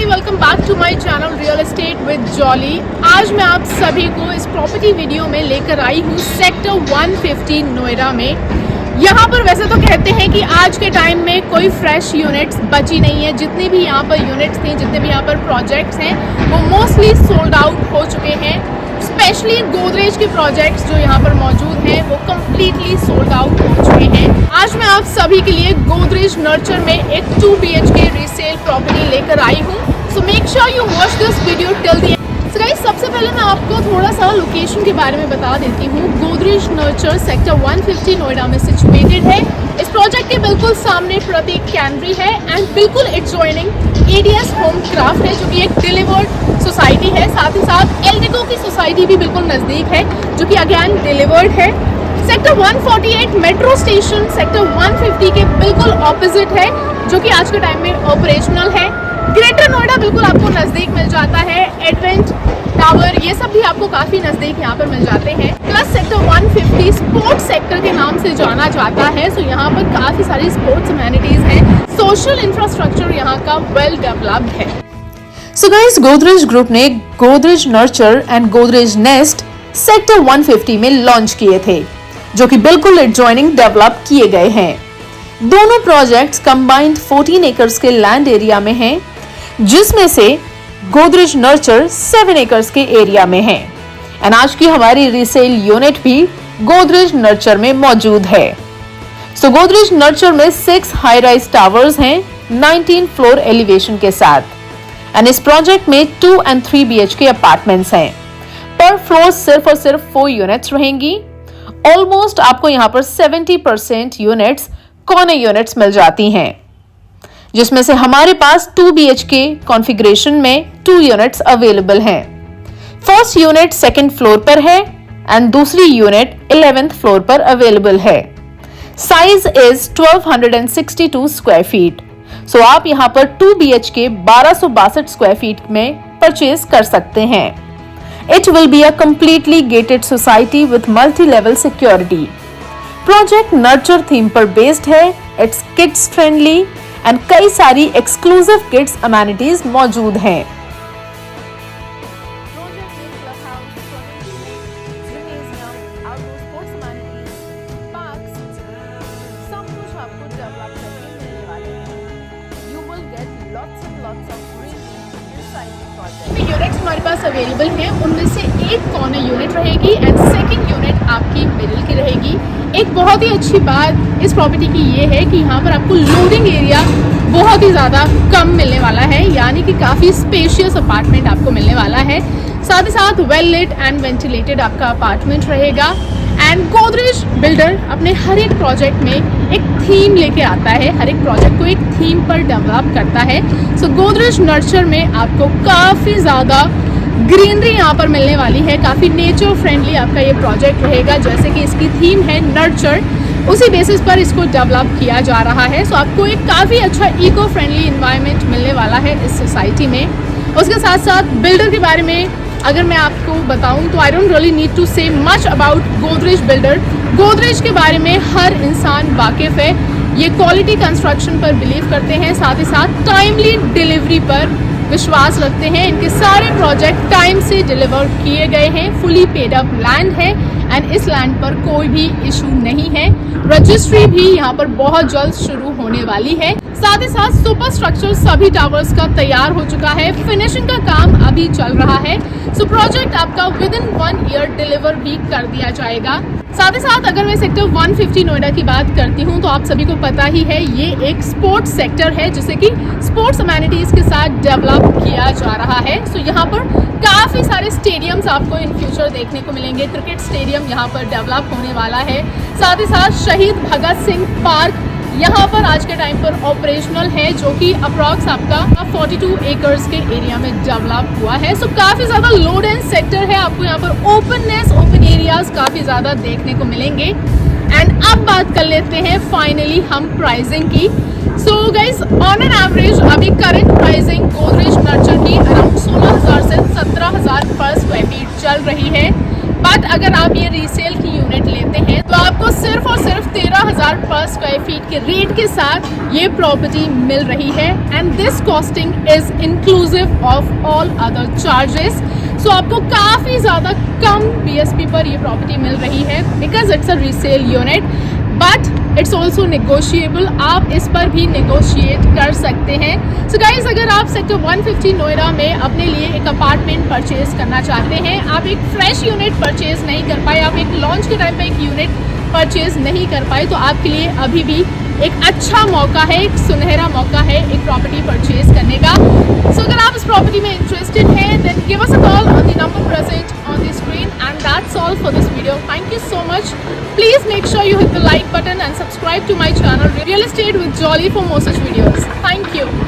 Welcome back to my channel real estate with Jolly. आज मैं आप सभी को इस प्रॉपर्टी वीडियो में लेकर आई हूँ सेक्टर 150 नोएडा में। यहाँ पर वैसे तो कहते हैं कि आज के टाइम में कोई फ्रेश यूनिट्स बची नहीं है। जितने भी यहाँ पर यूनिट्स थे, जितने भी यहाँ पर प्रोजेक्ट्स हैं, वो मोस्टली सोल्ड आउट हो चुके हैं। स्पेशली गोदरेज के प्रोजेक्ट्स जो यहाँ पर मौजूद हैं वो कम्प्लीटली सोल्ड आउट हो चुके हैं। आज मैं आप सभी के लिए गोदरेज नर्चर में एक 2 BHK रीसेल प्रॉपर्टी लेकर आई हूँ। So make sure you watch this video till the end. So guys, सबसे पहले मैं आपको थोड़ा सा लोकेशन के बारे में बता देती हूँ। गोदरेज नर्चर सेक्टर 150 नोएडा में सिचुएटेड है। इस प्रोजेक्ट के बिल्कुल सामने प्रतीक कैनरी है एंड बिल्कुल एडजॉइनिंग ADS होम क्राफ्ट है, जो कि एक डिलीवर्ड सोसाइटी है। साथ ही साथ एल्डिको की सोसाइटी भी बिल्कुल नज़दीक है, जो कि अगेन डिलीवर्ड है। सेक्टर 148 मेट्रो स्टेशन सेक्टर 150 के बिल्कुल ऑपोजिट है, जो कि आज के टाइम में ऑपरेशनल है। ग्रेटर नोएडा बिल्कुल आपको नज़दीक मिल जाता है। एडवेंट टावर ये सब भी आपको काफ़ी नज़दीक यहाँ पर मिल जाते हैं। प्लस सेक्टर 150 स्पोर्ट्स सेक्टर के नाम से जाना जाता है। सो यहाँ पर काफ़ी सारी स्पोर्ट्स अमेनिटीज़ हैं। सोशल इंफ्रास्ट्रक्चर यहाँ का वेल डेवलप्ड है। सो गाइस, गोदरेज ग्रुप ने Godrej nurture and Godrej nest sector 150 में लॉन्च किए थे, जो कि बिल्कुल एडजॉइनिंग डेवलप किए गए हैं। दोनों प्रोजेक्ट्स कंबाइंड 14 एकर्स के लैंड एरिया में हैं, जिसमें से गोदरेज नर्चर 7 एकर्स के एरिया में है। एंड आज की हमारी रीसेल यूनिट भी गोदरेज नर्चर में मौजूद है। सो गोदरेज नर्चर में 6 हाई राइज टावर्स हैं 19 फ्लोर एलिवेशन के साथ। एंड इस प्रोजेक्ट में 2 and 3 BHK अपार्टमेंट्स हैं। पर फ्लोर सिर्फ और सिर्फ 4 यूनिट्स रहेंगी। ऑलमोस्ट आपको यहाँ पर 70% यूनिट्स कॉर्नर यूनिट्स मिल जाती हैं, जिसमें से हमारे पास 2 BHK कॉन्फ़िगरेशन में 2 यूनिट्स अवेलेबल हैं। फर्स्ट यूनिट 2nd फ्लोर पर है एंड दूसरी यूनिट 11th फ्लोर पर अवेलेबल है। Size is 1262 square feet. So आप यहाँ पर 2 BHK 1262 स्क्वायर फीट में परचेज कर सकते हैं। It will be a completely gated society with multi level security. Project nurture theme पर बेस्ड है। इट्स किड्स फ्रेंडली एंड कई सारी एक्सक्लूसिव किड्स अमेनिटीज मौजूद हैं। यूनिट्स हमारे पास अवेलेबल हैं। उनमें से एक कॉर्नर यूनिट रहेगी एंड सेकंड यूनिट आपकी मिडिल की रहेगी। एक बहुत ही अच्छी बात इस प्रॉपर्टी की ये है कि यहाँ पर आपको लोडिंग एरिया बहुत ही ज़्यादा कम मिलने वाला है, यानी कि काफ़ी स्पेशियस अपार्टमेंट आपको मिलने वाला है। साथ ही साथ वेल लिट एंड वेंटिलेटेड आपका अपार्टमेंट रहेगा। एंड गोदरेज बिल्डर अपने हर एक प्रोजेक्ट में एक थीम लेके आता है, हर एक प्रोजेक्ट को एक थीम पर डेवलप करता है। सो गोदरेज नर्चर में आपको काफ़ी ज़्यादा ग्रीनरी यहाँ पर मिलने वाली है। काफ़ी नेचर फ्रेंडली आपका ये प्रोजेक्ट रहेगा। जैसे कि इसकी थीम है नर्चर, उसी बेसिस पर इसको डेवलप किया जा रहा है। सो आपको एक काफ़ी अच्छा इको फ्रेंडली इन्वायरमेंट मिलने वाला है इस सोसाइटी में। उसके साथ साथ बिल्डर के बारे में अगर मैं आपको बताऊं तो I don't really need to say much about Godrej builder. Godrej के बारे में हर इंसान वाकिफ है। ये क्वालिटी कंस्ट्रक्शन पर बिलीव करते हैं, साथ ही साथ टाइमली डिलीवरी पर विश्वास रखते हैं। इनके सारे प्रोजेक्ट टाइम से डिलीवर किए गए हैं। फुली पेड अप लैंड है एंड इस लैंड पर कोई भी इशू नहीं है। रजिस्ट्री भी यहाँ पर बहुत जल्द शुरू होने वाली है। साथ ही साथ सुपर स्ट्रक्चर सभी टावर्स का तैयार हो चुका है। फिनिशिंग का काम अभी चल रहा है। सो प्रोजेक्ट आपका विद इन 1 ईयर डिलीवर भी कर दिया जाएगा। साथ ही साथ अगर मैं सेक्टर 150 नोएडा की बात करती हूँ तो आप सभी को पता ही है ये एक स्पोर्ट्स सेक्टर है, जिसे कि स्पोर्ट्स अमेनिटीज के साथ डेवलप किया जा रहा है। सो यहाँ पर काफ़ी सारे स्टेडियम्स आपको इन फ्यूचर देखने को मिलेंगे। क्रिकेट स्टेडियम यहाँ पर डेवलप होने वाला है। साथ ही साथ शहीद भगत सिंह पार्क यहाँ पर आज के टाइम पर ऑपरेशनल है, जो कि अप्रॉक्स आपका 42 एकर्स के एरिया में डेवलप हुआ है। सो काफ़ी ज़्यादा लो डेंस सेक्टर है। आपको यहाँ पर ओपन एरियाज काफ़ी ज़्यादा देखने को मिलेंगे। एंड अब बात कर लेते हैं फाइनली हम प्राइसिंग की। So guys, on an average अभी करंट प्राइसिंग गोदरेज नर्चर की अराउंड 16,000 से 17,000 पर स्क्वायर फीट चल रही है। बट अगर आप ये रीसेल की यूनिट लेते हैं तो आपको सिर्फ और सिर्फ 13,000 पर स्क्वायर फीट के रेट के साथ ये प्रॉपर्टी मिल रही है and this costing is inclusive of all other charges. So आपको काफ़ी ज़्यादा कम BSP पर ये प्रॉपर्टी मिल रही है because it's a resale unit, but it's also negotiable. आप इस पर भी नेगोशिएट कर सकते हैं। सो गाइज, अगर आप सेक्टर 150 नोएडा में अपने लिए एक अपार्टमेंट परचेज करना चाहते हैं, आप एक फ्रेश यूनिट परचेज नहीं कर पाए, आप एक लॉन्च के टाइम पे एक यूनिट परचेज नहीं कर पाए, तो आपके लिए अभी भी एक अच्छा मौका है, एक सुनहरा मौका है एक प्रॉपर्टी परचेज करने का। सो अगर आप इस प्रॉपर्टी में इंटरेस्टेड हैं, then give us a call on the number present on the screen and that's all for this video. Thank you so much. Please make sure you hit the like button and subscribe to my channel Real Estate with Jolly for more such videos. Thank you.